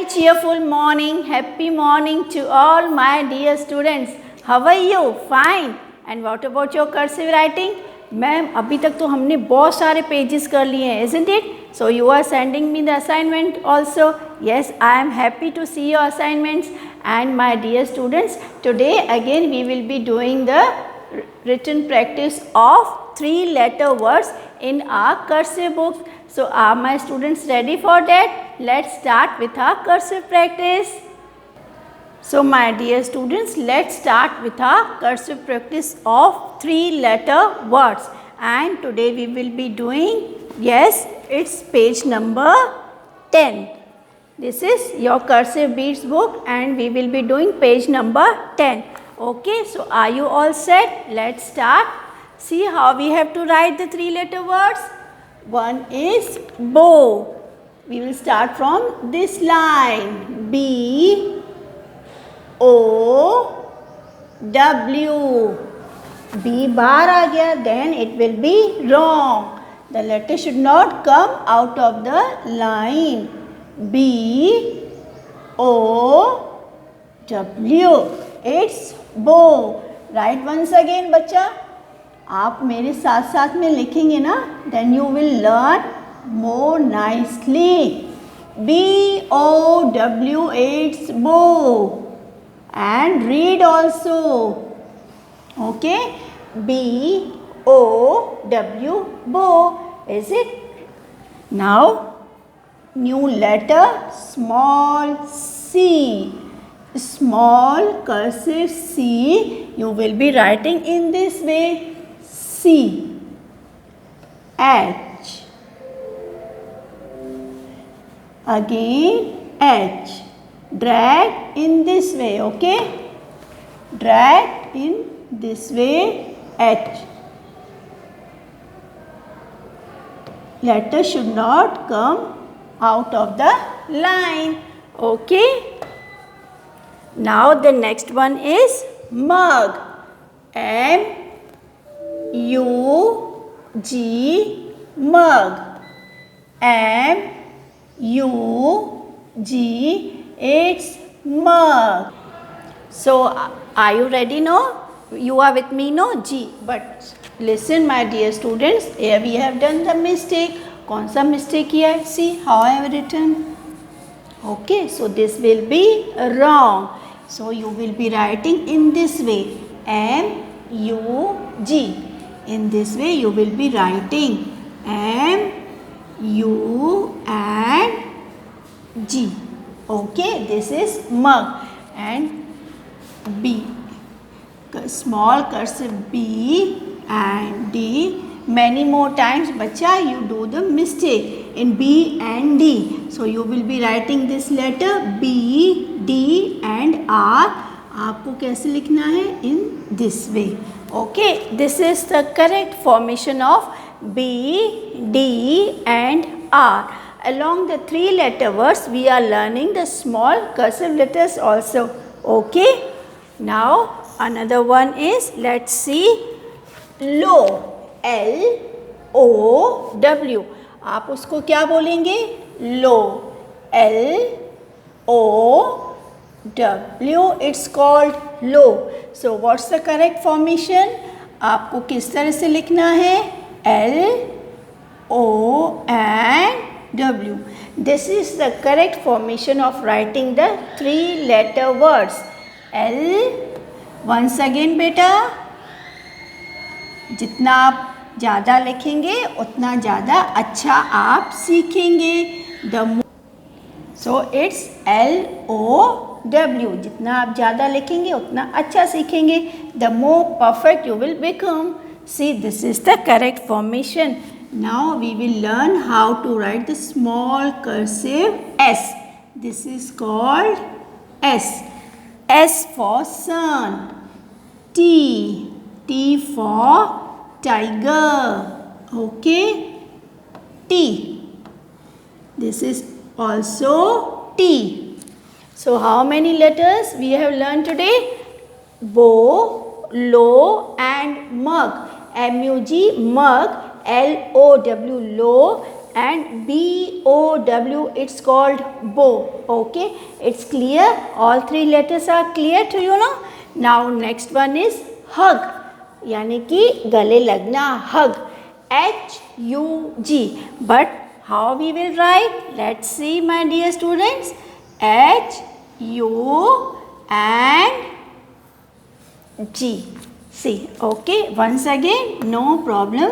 cheerful morning, happy morning to all my dear students. How are you? Fine. And what about your cursive writing? Ma'am अभी तक तो हमने बहुत सारे pages कर लिए हैं, isn't it? So you are sending me the assignment also. Yes, I am happy to see your assignments. And my dear students, today again we will be doing the written practice of 3-letter words in our cursive book. So are my students ready for that? Let's start with our cursive practice. So my dear students, let's start with our cursive practice of 3-letter words. And today we will be doing, yes, it's page number 10. This is your cursive beads book and we will be doing page number 10. Okay, so are you all set? Let's start. See how we have to write the 3-letter words. One is bow. We will start from this line. B O W. B bar आ गया, then it will be wrong. The letter should not come out of the line. B O W. It's bow. Write once again बच्चा. आप मेरे साथ साथ में लिखेंगे ना, then you will learn more nicely. B O W. It's bow. And read also. Okay. B O W. Bow. Is it? Now new letter small c. Small cursive C. You will be writing in this way. C H. Again H. Drag in this way, okay? Drag in this way H. Letter should not come out of the line, okay? Now the next one is mug. M U G. Mug. M U G. It's mug. So are you ready now? You are with me no? G. But listen my dear students, here we have done the mistake. कौन सा mistake किया है? See how I have written. Okay, so this will be wrong. So you will be writing in this way. M U G. In this way you will be writing M U and G. Okay, this is mug. And B. Small cursive B and D. Many more times bacha you do the mistake in B and D. So you will be writing this letter B, D and R. आपको कैसे लिखना है? In this way. Okay, this is the correct formation of B, D and R. Along the 3-letter words, we are learning the small cursive letters also. Okay. Now another one is, let's see, low. L O W. आप उसको क्या बोलेंगे? Low. L O W. It's called low. So what's the correct formation? आपको किस तरह से लिखना है? L O and W. This is the correct formation of writing the 3-letter words. L. Once again बेटा, जितना आप ज़्यादा लिखेंगे उतना ज़्यादा अच्छा आप सीखेंगे. So it's L O W. जितना आप ज़्यादा लिखेंगे उतना अच्छा सीखेंगे. The more perfect you will become. See, this is the correct formation. Now we will learn how to write the small cursive S. This is called S. S for sun. T. T for tiger. Okay. T. This is also T. So how many letters we have learned today? Bow, low and mug. M U G mug. L O W low and BOW, it's called bow. Okay, it's clear. All three letters are clear to you now. Now next one is hug, यानी कि गले लगना, hug, HUG. But how we will write? Let's see, my dear students. HU and G. See, okay, once again, no problem.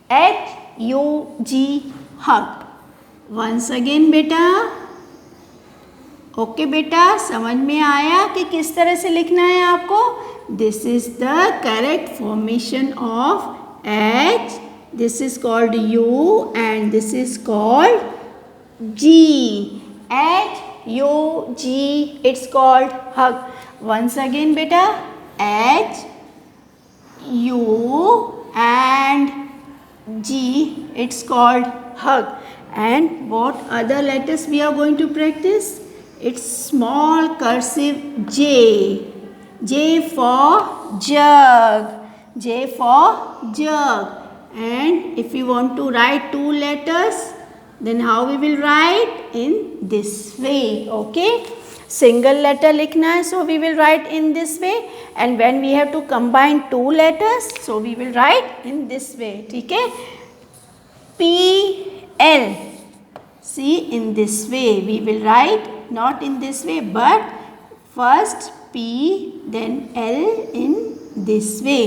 HUG, hug. Once again बेटा, okay बेटा, समझ में आया कि किस तरह से लिखना है आपको? This is the correct formation of H. This is called U and this is called G. HUG, it's called hug. Once again beta, H, U and G, it's called hug. And what other letters we are going to practice? It's small cursive J. J for jug. J for jug. And if you want to write two letters, then how we will write? In this way. Okay, single letter लिखना है, so we will write in this way. And when we have to combine two letters, so we will write in this way. ठीक है? PL. See, in this way we will write, not in this way, but first P then L in this way.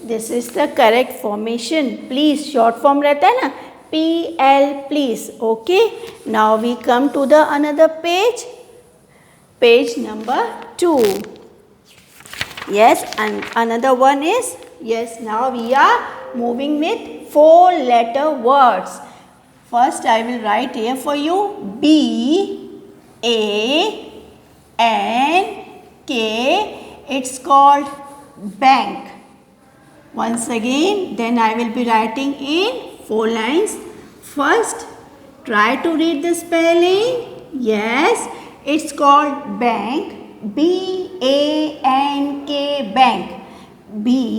This is the correct formation. Please, short form रहता है ना, PL, please. Okay, now we come to the another page, page number 2. Yes, and another one is, yes, now we are moving with 4-letter words. First I will write here for you B A N K. It's called bank. Once again, then I will be writing in 4 lines. First, try to read the spelling. Yes, it's called bank. BANK, bank. BANK,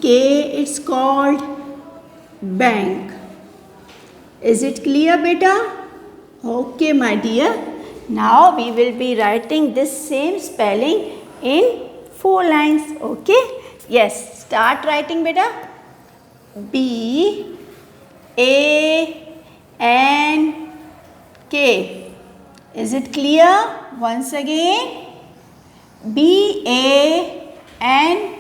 it's called bank. Is it clear, beta? Okay, my dear. Now we will be writing this same spelling in 4 lines. Okay? Yes, start writing, beta. B A N K. Is it clear? Once again, B A N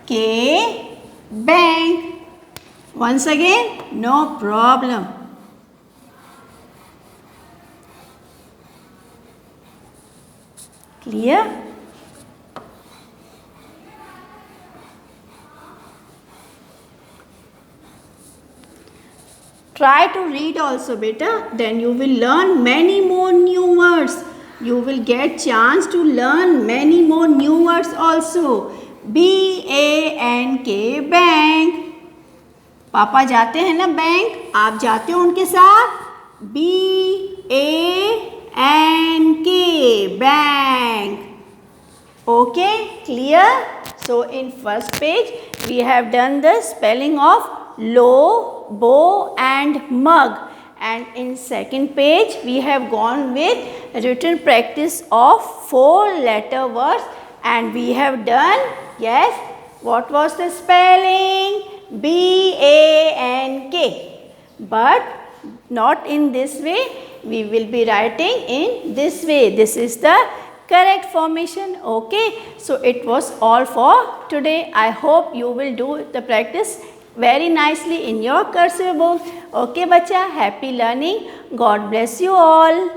K, bank. Once again, no problem. Clear? Try to read also, beta. Then you will learn many more new words. You will get chance to learn many more new words also. BANK, bank. पापा जाते हैं ना bank, आप जाते हो उनके साथ? BANK, bank. Okay, clear? So in first page we have done the spelling of low, bow and mug, and in second page we have gone with written practice of 4-letter words, and we have done, yes, what was the spelling? BANK, but not in this way. We will be writing in this way. This is the correct formation. Okay, so it was all for today. I hope you will do the practice very nicely in your cursive book. Okay, bacha, happy learning. God bless you all.